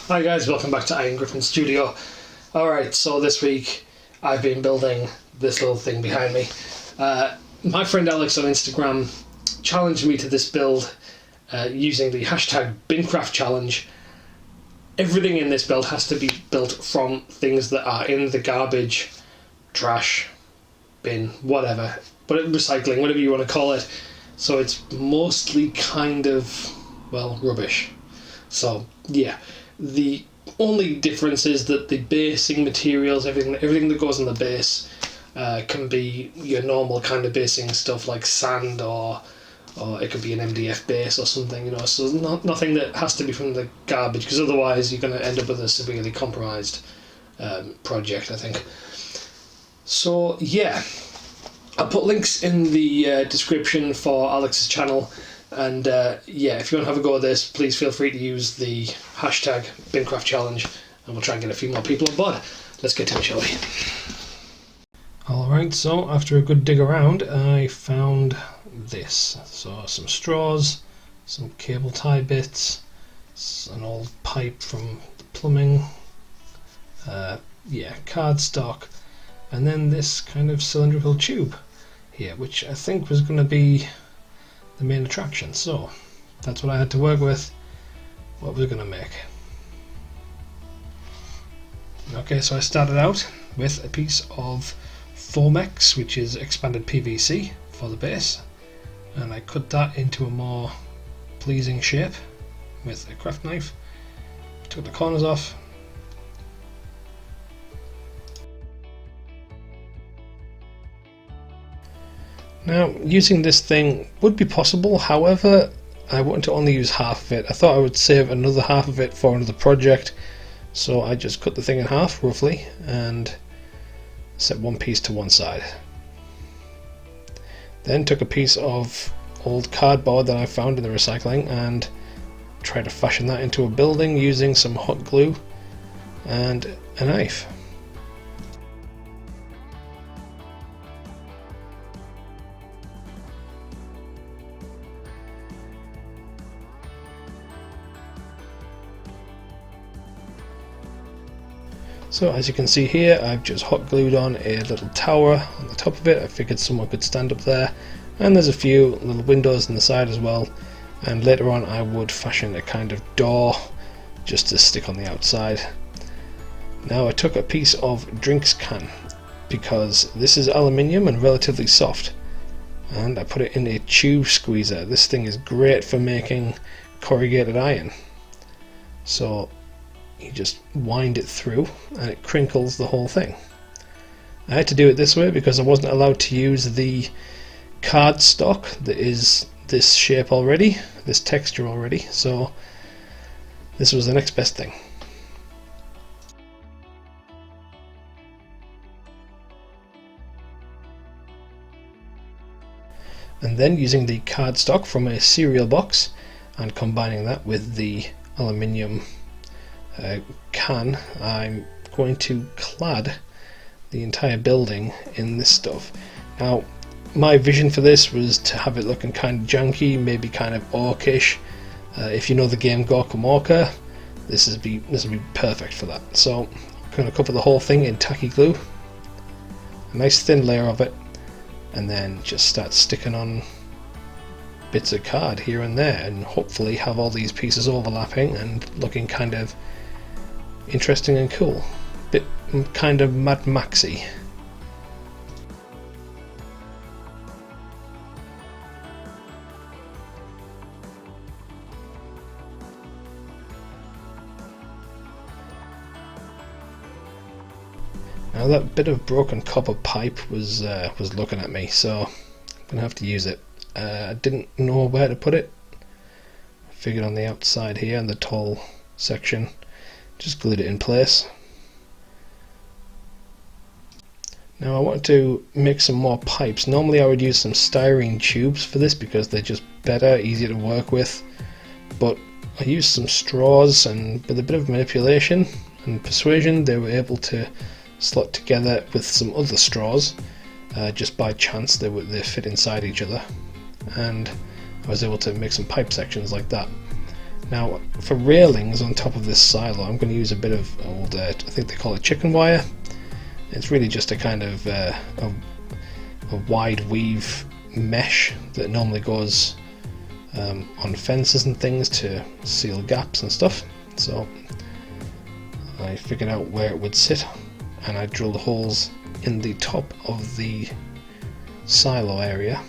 Hi guys, welcome back to Gryphon Studio. Alright, so this week I've been building this little thing behind me. My friend Alex on Instagram challenged me to this build using the hashtag BinCraft challenge. Everything in this build has to be built from things that are in the garbage, trash, bin, whatever. But recycling, whatever you want to call it. So it's mostly kind of, well, rubbish. So, yeah. The only difference is that the basing materials, everything that goes on the base, can be your normal kind of basing stuff like sand or it could be an MDF base or something, you know. So nothing that has to be from the garbage, because otherwise you're going to end up with a severely compromised project, I think. So yeah, I'll put links in the description for Alex's channel. And yeah, if you want to have a go at this, please feel free to use the hashtag BinCraft challenge, and we'll try and get a few more people on board. Let's get to it, shall we? Alright, so after a good dig around, I found this. So some straws, some cable tie bits, an old pipe from the plumbing, yeah, cardstock, and then this kind of cylindrical tube here, which I think was going to be the main attraction. So that's what I had to work with. What was I going to make? Okay, so I started out with a piece of Foamex, which is expanded PVC for the base, and I cut that into a more pleasing shape with a craft knife. Took the corners off. Now, using this thing would be possible, however, I wanted to only use half of it. I thought I would save another half of it for another project, so I just cut the thing in half, roughly, and set one piece to one side. Then took a piece of old cardboard that I found in the recycling and tried to fashion that into a building using some hot glue and a knife. So as you can see here, I've just hot glued on a little tower on the top of it. I figured someone could stand up there, and there's a few little windows on the side as well, and later on I would fashion a kind of door just to stick on the outside. Now I took a piece of drinks can, because this is aluminium and relatively soft, and I put it in a tube squeezer. This thing is great for making corrugated iron. So you just wind it through and it crinkles the whole thing. I had to do it this way because I wasn't allowed to use the cardstock that is this shape already, this texture already, so this was the next best thing. And then using the cardstock from a cereal box and combining that with the aluminium can, I'm going to clad the entire building in this stuff. Now, my vision for this was to have it looking kind of junky, maybe kind of orkish. If you know the game Gorkamorka, this would be perfect for that. So I'm going to cover the whole thing in tacky glue, a nice thin layer of it, and then just start sticking on bits of card here and there, and hopefully have all these pieces overlapping and looking kind of interesting and cool. Bit kind of Mad Maxy. Now that bit of broken copper pipe was looking at me, so I'm gonna have to use it. I didn't know where to put it. I figured on the outside here in the tall section. Just glued it in place. Now I want to make some more pipes. Normally I would use some styrene tubes for this because they're just better, easier to work with, but I used some straws, and with a bit of manipulation and persuasion they were able to slot together with some other straws. Just by chance they fit inside each other, and I was able to make some pipe sections like that. Now for railings on top of this silo, I'm going to use a bit of old, I think they call it chicken wire. It's really just a kind of a wide weave mesh that normally goes on fences and things to seal gaps and stuff. So I figured out where it would sit, and I drilled holes in the top of the silo area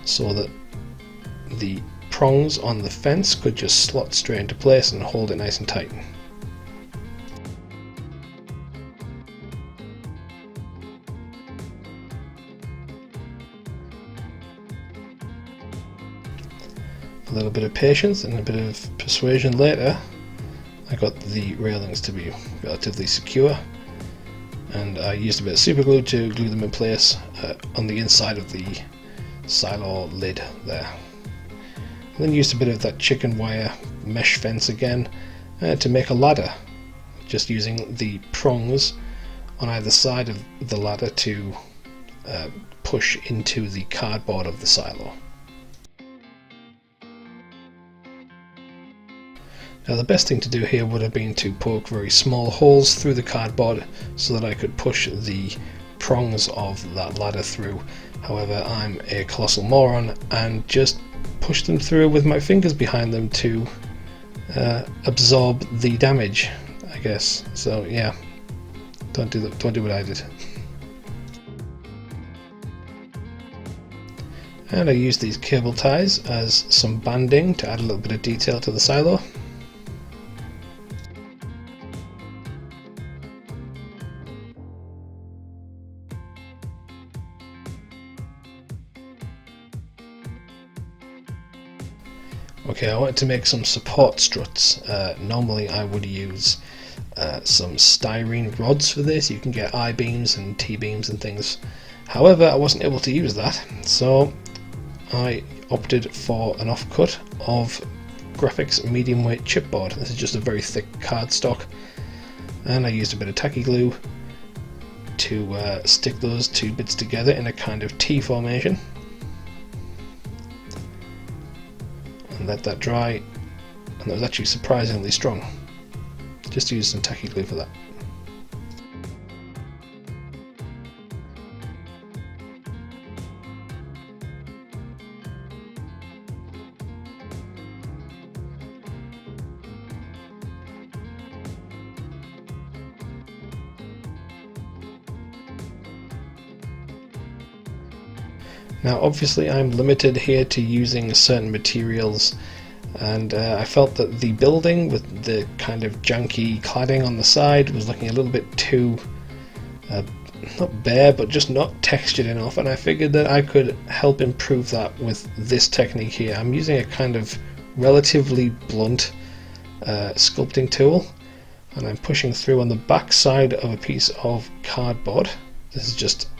so that the prongs on the fence could just slot straight into place and hold it nice and tight. A little bit of patience and a bit of persuasion later, I got the railings to be relatively secure, and I used a bit of super glue to glue them in place on the inside of the silo lid there. And then used a bit of that chicken wire mesh fence again to make a ladder, just using the prongs on either side of the ladder to push into the cardboard of the silo. Now the best thing to do here would have been to poke very small holes through the cardboard so that I could push the prongs of that ladder through. However, I'm a colossal moron and just pushed them through with my fingers behind them to absorb the damage, I guess. So yeah, don't do what I did. And I used these cable ties as some banding to add a little bit of detail to the silo. Okay, I wanted to make some support struts. Normally I would use some styrene rods for this. You can get I-beams and T-beams and things. However, I wasn't able to use that, so I opted for an offcut of Graphics medium weight chipboard. This is just a very thick cardstock, and I used a bit of tacky glue to stick those two bits together in a kind of T formation. And let that dry, and that was actually surprisingly strong. Just used some tacky glue for that. Now obviously I'm limited here to using certain materials, and I felt that the building with the kind of junky cladding on the side was looking a little bit too not bare, but just not textured enough, and I figured that I could help improve that with this technique here. I'm using a kind of relatively blunt sculpting tool, and I'm pushing through on the back side of a piece of cardboard. This is just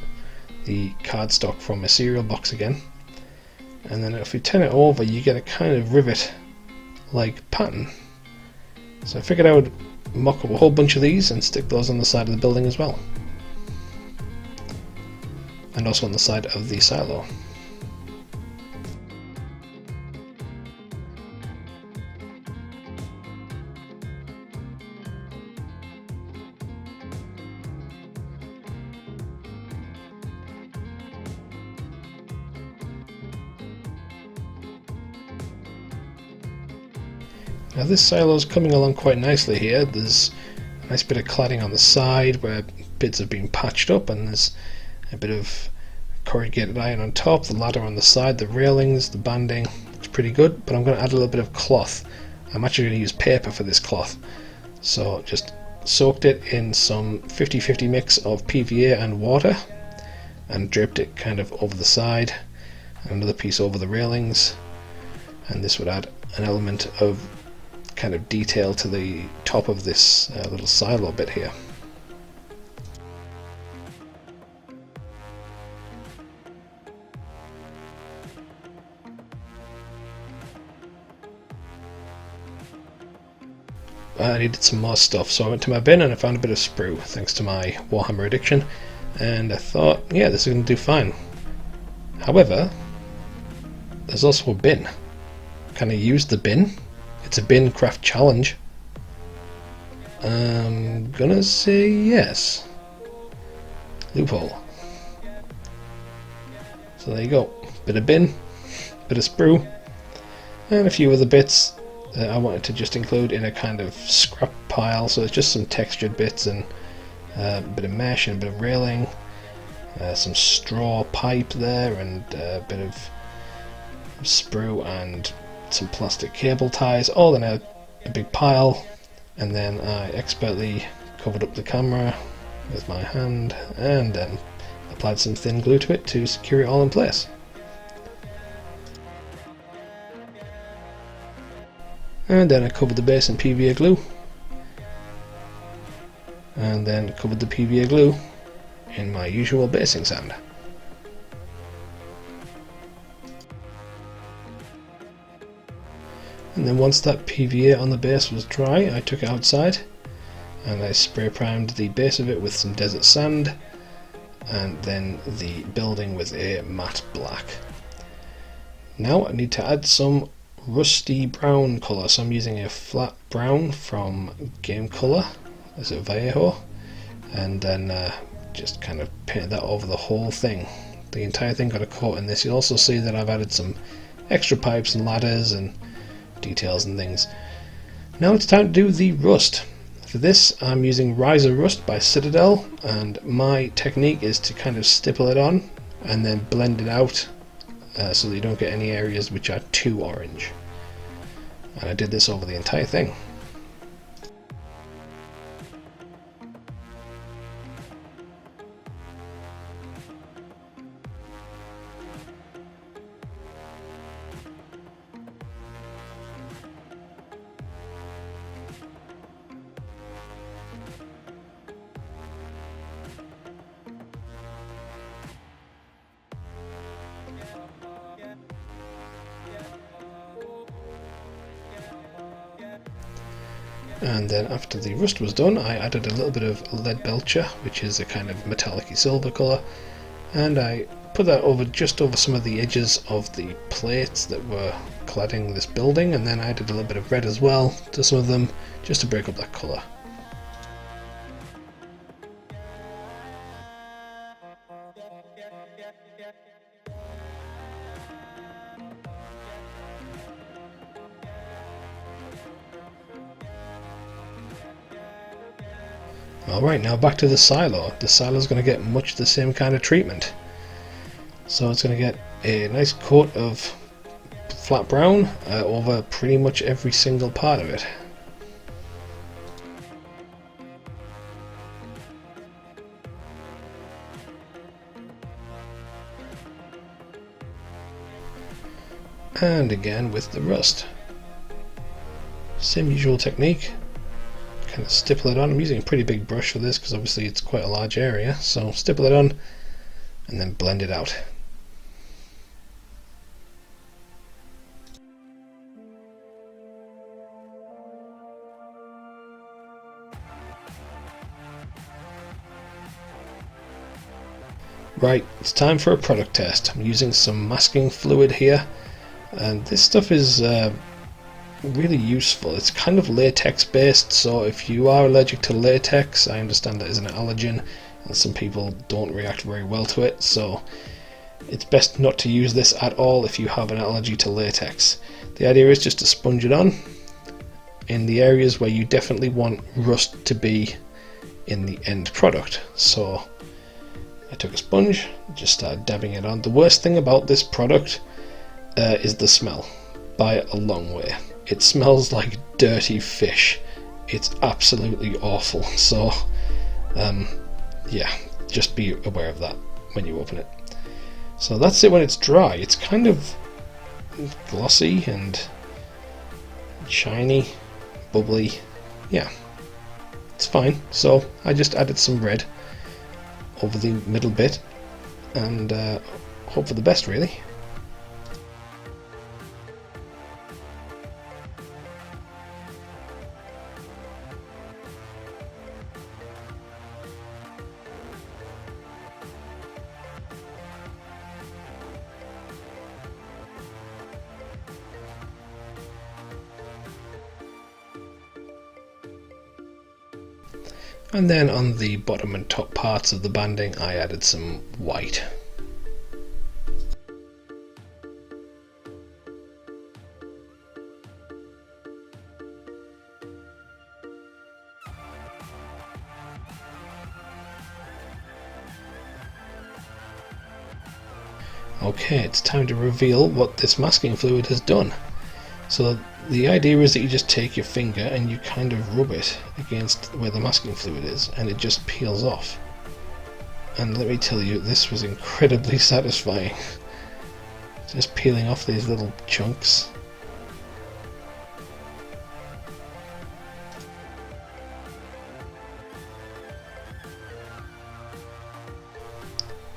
the cardstock from a cereal box again, and then if you turn it over you get a kind of rivet like pattern. So I figured I would mock up a whole bunch of these and stick those on the side of the building as well, and also on the side of the silo. Now this silo is coming along quite nicely here. There's a nice bit of cladding on the side where bits have been patched up, and there's a bit of corrugated iron on top, the ladder on the side, the railings, the banding. Looks pretty good, but I'm going to add a little bit of cloth. I'm actually going to use paper for this cloth. So just soaked it in some 50-50 mix of PVA and water and draped it kind of over the side, and another piece over the railings, and this would add an element of kind of detail to the top of this little silo bit here. I needed some more stuff, so I went to my bin and I found a bit of sprue thanks to my Warhammer addiction, and I thought, yeah, this is going to do fine. However, there's also a bin. Can I use the bin It's a bin craft challenge. I'm gonna say yes. Loophole. So there you go. Bit of bin, bit of sprue, and a few other bits that I wanted to just include in a kind of scrap pile. So it's just some textured bits and a bit of mesh and a bit of railing, some straw pipe there, and a bit of sprue and some plastic cable ties, all in a big pile. And then I expertly covered up the camera with my hand and then applied some thin glue to it to secure it all in place. And then I covered the base in PVA glue, and then covered the PVA glue in my usual basing sand. And then once that PVA on the base was dry, I took it outside and I spray primed the base of it with some desert sand, and then the building with a matte black. Now I need to add some rusty brown colour, so I'm using a flat brown from Game Colour, is it Vallejo, and then just kind of painted that over the whole thing. The entire thing got a coat in this. You'll also see that I've added some extra pipes and ladders and details and things. Now it's time to do the rust. For this I'm using Riser Rust by Citadel, and my technique is to kind of stipple it on and then blend it out so that you don't get any areas which are too orange. And I did this over the entire thing. And then after the rust was done, I added a little bit of lead belcher, which is a kind of metallic-y silver colour, and I put that over just over some of the edges of the plates that were cladding this building, and then I added a little bit of red as well to some of them just to break up that colour. Alright, now back to the silo. The silo is going to get much the same kind of treatment. So it's going to get a nice coat of flat brown over pretty much every single part of it. And again with the rust. Same usual technique. Kind of stipple it on. I'm using a pretty big brush for this because obviously it's quite a large area, so stipple it on and then blend it out. Right, it's time for a product test. I'm using some masking fluid here, and this stuff is really useful. It's kind of latex based, so if you are allergic to latex, I understand that is an allergen and some people don't react very well to it, so it's best not to use this at all if you have an allergy to latex. The idea is just to sponge it on in the areas where you definitely want rust to be in the end product. So I took a sponge, just started dabbing it on. The worst thing about this product is the smell, by a long way. It smells like dirty fish. It's absolutely awful. So, yeah, just be aware of that when you open it. So that's it when it's dry. It's kind of glossy and shiny, bubbly. Yeah, it's fine. So I just added some red over the middle bit and hope for the best, really. And then on the bottom and top parts of the banding I added some white. Okay, it's time to reveal what this masking fluid has done. So the idea is that you just take your finger and you kind of rub it against where the masking fluid is and it just peels off. And let me tell you, this was incredibly satisfying. Just peeling off these little chunks.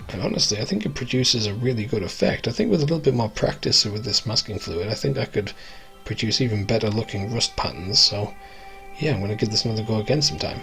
And honestly, I think it produces a really good effect. I think with a little bit more practice with this masking fluid, I think I could produce even better looking rust patterns. So yeah, I'm going to give this another go again sometime.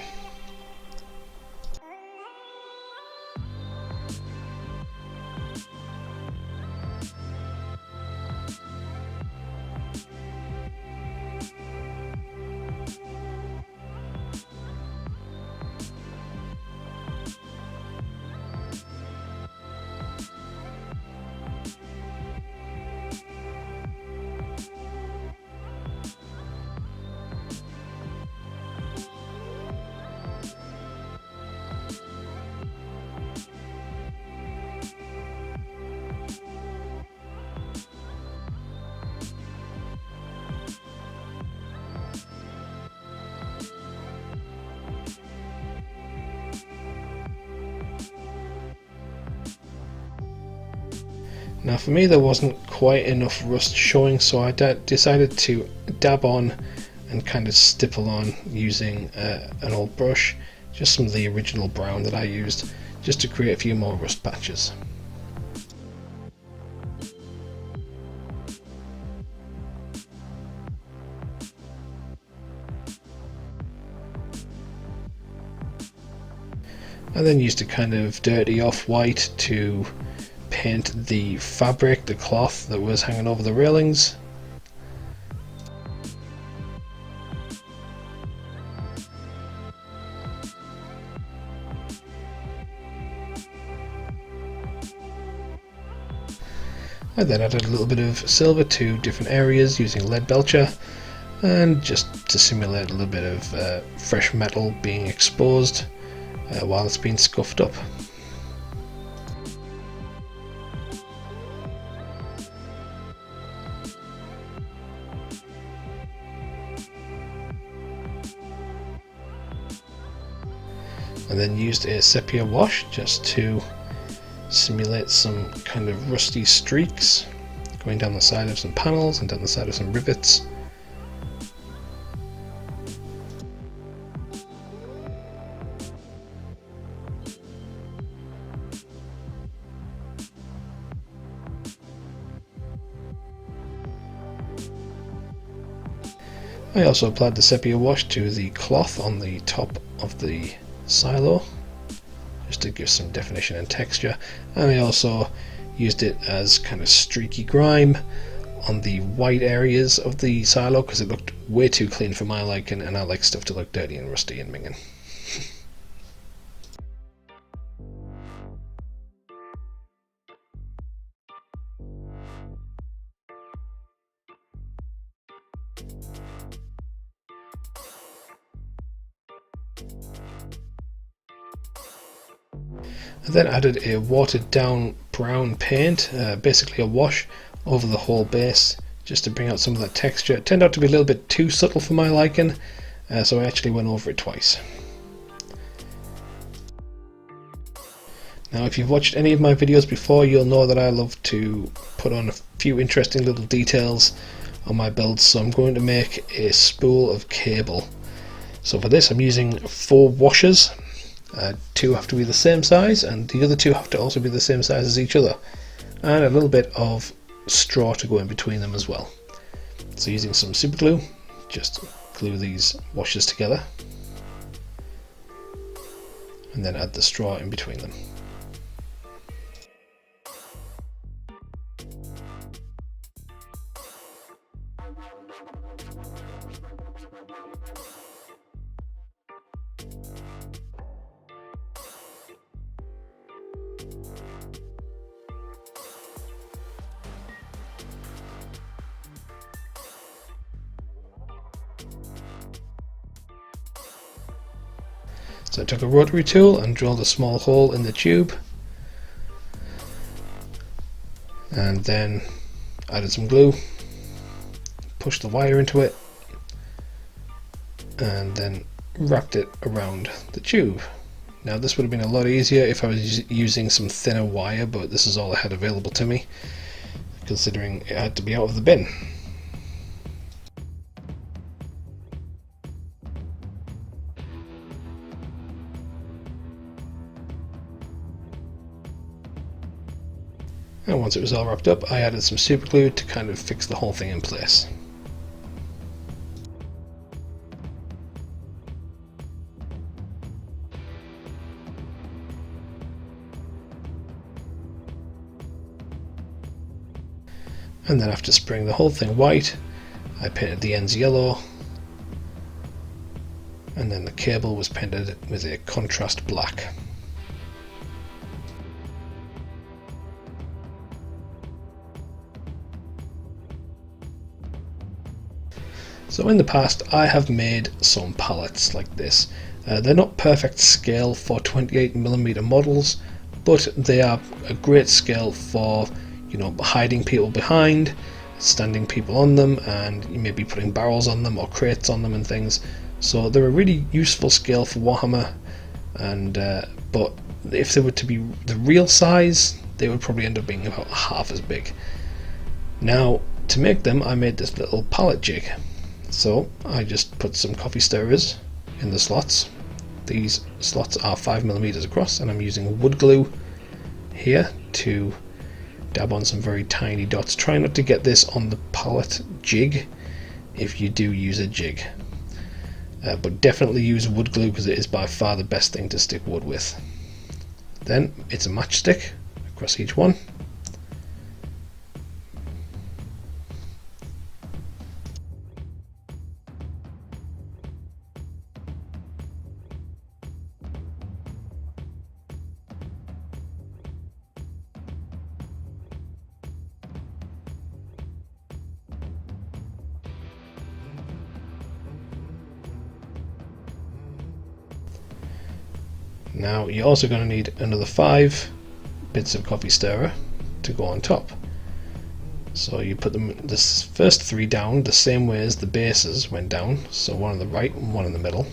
Now for me there wasn't quite enough rust showing, so I decided to dab on and kind of stipple on using an old brush, just some of the original brown that I used, just to create a few more rust patches. I then used a kind of dirty off-white to paint the fabric, the cloth that was hanging over the railings. I then added a little bit of silver to different areas using lead belcher, and just to simulate a little bit of fresh metal being exposed while it's being scuffed up. And then used a sepia wash just to simulate some kind of rusty streaks going down the side of some panels and down the side of some rivets. I also applied the sepia wash to the cloth on the top of the silo, just to give some definition and texture, and I also used it as kind of streaky grime on the white areas of the silo because it looked way too clean for my liking, and I like stuff to look dirty and rusty and minging. I then added a watered down brown paint, basically a wash, over the whole base just to bring out some of that texture. It turned out to be a little bit too subtle for my liking, so I actually went over it twice. Now if you've watched any of my videos before, you'll know that I love to put on a few interesting little details on my builds, so I'm going to make a spool of cable. So for this I'm using 4 washers. 2 have to be the same size, and the other 2 have to also be the same size as each other, and a little bit of straw to go in between them as well. So using some super glue, just glue these washers together and then add the straw in between them. So I took a rotary tool and drilled a small hole in the tube, and then added some glue, pushed the wire into it, and then wrapped it around the tube. Now this would have been a lot easier if I was using some thinner wire, but this is all I had available to me, considering it had to be out of the bin. And once it was all wrapped up, I added some super glue to kind of fix the whole thing in place. And then after spraying the whole thing white, I painted the ends yellow, and then the cable was painted with a contrast black. So in the past I have made some pallets like this. They're not perfect scale for 28mm models, but they are a great scale for, you know, hiding people behind, standing people on them, and you may be putting barrels on them or crates on them and things. So they're a really useful scale for Warhammer, and but if they were to be the real size, they would probably end up being about half as big. Now to make them, I made this little pallet jig. So I just put some coffee stirrers in the slots. These slots are 5mm across, and I'm using wood glue here to dab on some very tiny dots. Try not to get this on the pallet jig if you do use a jig, but definitely use wood glue because it is by far the best thing to stick wood with. Then it's a matchstick across each one. Now you're also going to need another 5 bits of coffee stirrer to go on top. So you put them, this first 3 down the same way as the bases went down. So one on the right, one in the middle,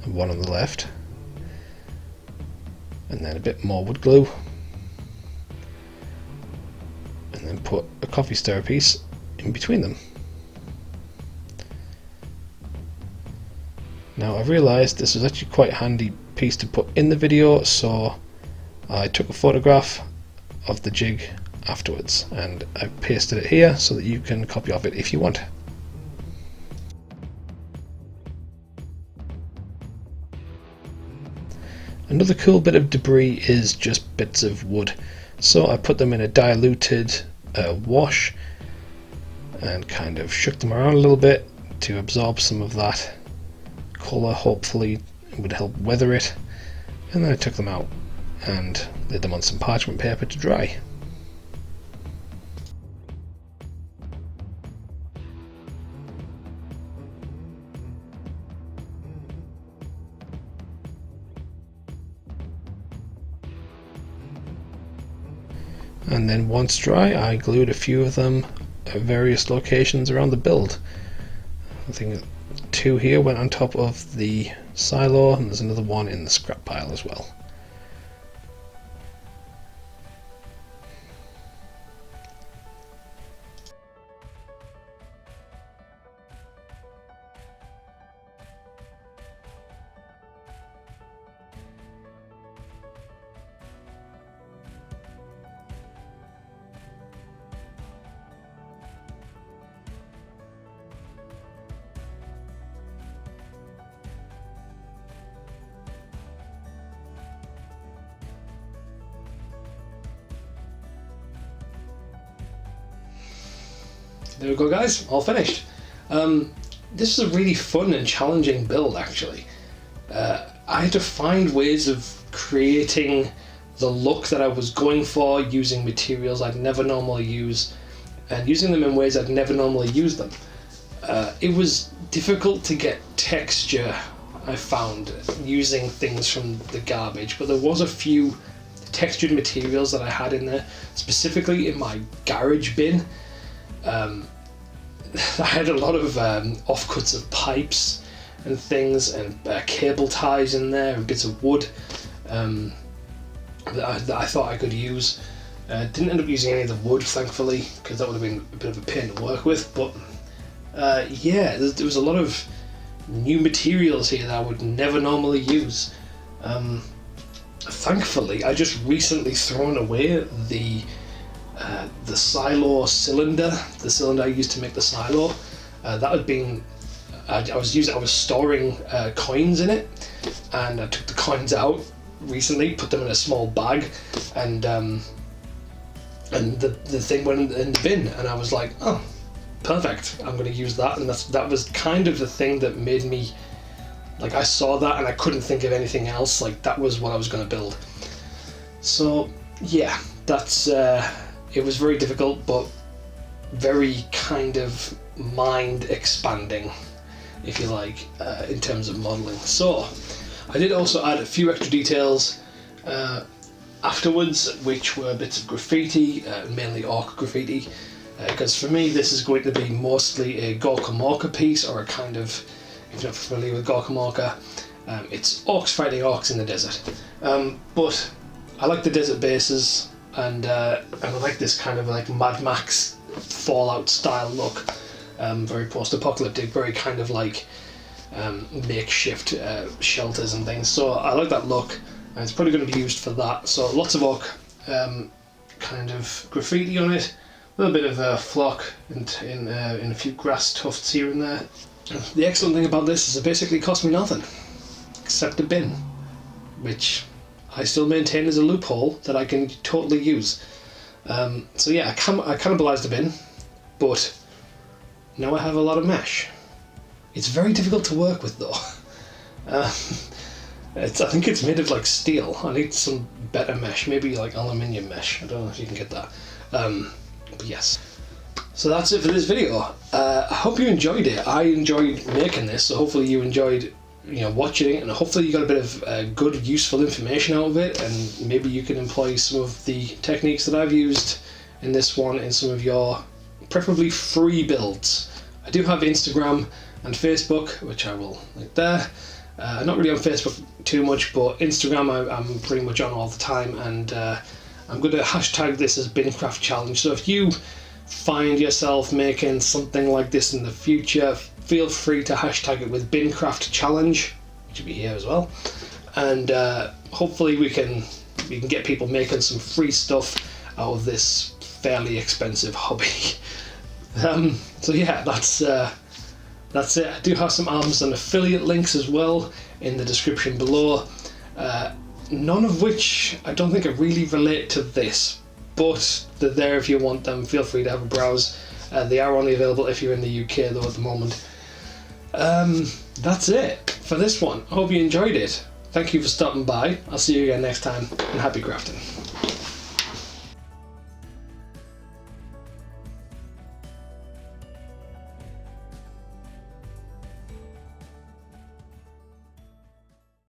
and one on the left. And then a bit more wood glue. And then put a coffee stirrer piece in between them. Now I've realised this was actually quite a handy piece to put in the video, so I took a photograph of the jig afterwards and I pasted it here so that you can copy off it if you want. Another cool bit of debris is just bits of wood, so I put them in a diluted wash and kind of shook them around a little bit to absorb some of that colour. Hopefully it would help weather it, and then I took them out and laid them on some parchment paper to dry. And then once dry, I glued a few of them at various locations around the build. I think 2 here went on top of the silo, and there's another one in the scrap pile as well. There we go, guys, all finished. This is a really fun and challenging build, actually. I had to find ways of creating the look that I was going for using materials I'd never normally use and using them in ways I'd never normally use them. It was difficult to get texture I found using things from the garbage, but there was a few textured materials that I had in there, specifically in my garage bin. I had a lot of offcuts of pipes and things, and cable ties in there, and bits of wood that I thought I could use. Didn't end up using any of the wood, thankfully, because that would have been a bit of a pain to work with. But yeah, there was a lot of new materials here that I would never normally use. Thankfully, I just recently thrown away the silo cylinder, the cylinder I used to make the silo. That had been, I was storing coins in it, and I took the coins out recently, put them in a small bag, and the thing went in the bin, and I was like, oh, perfect, I'm going to use that. And that was kind of the thing that made me, like, I saw that and I couldn't think of anything else. Like, that was what I was going to build. So yeah, that's it was very difficult, but very kind of mind expanding, if you like, in terms of modelling. So I did also add a few extra details afterwards, which were bits of graffiti, mainly orc graffiti, because for me this is going to be mostly a gorkamorka piece, or a kind of, if you're not familiar with gorkamorka, it's orcs fighting orcs in the desert. But I like the desert bases, and I like this kind of like Mad Max Fallout style look, very post-apocalyptic, very kind of like makeshift shelters and things. So I like that look, and it's probably going to be used for that. So lots of orc kind of graffiti on it, a little bit of flock and in a few grass tufts here and there. The excellent thing about this is it basically cost me nothing except a bin, which I still maintain is a loophole that I can totally use. So yeah, I cannibalised the bin, but now I have a lot of mesh. It's very difficult to work with though. I think it's made of like steel. I need some better mesh, maybe like aluminium mesh. I don't know if you can get that. But yes. So that's it for this video. I hope you enjoyed it. I enjoyed making this, so hopefully you enjoyed, watching it, and hopefully you got a bit of good, useful information out of it, and maybe you can employ some of the techniques that I've used in this one in some of your preferably free builds. I do have Instagram and Facebook, which I will link there. Not really on Facebook too much, but Instagram I'm pretty much on all the time, and I'm going to hashtag this as Bincraft Challenge. So if you find yourself making something like this in the future, feel free to hashtag it with Bincraft Challenge, which will be here as well, and hopefully we can get people making some free stuff out of this fairly expensive hobby. So yeah, that's it. I do have some Amazon affiliate links as well in the description below, none of which I don't think really relate to this, but they're there if you want them. Feel free to have a browse. They are only available if you're in the UK though at the moment. That's it for this one. I hope you enjoyed it. Thank you for stopping by. I'll see you again next time, and happy crafting.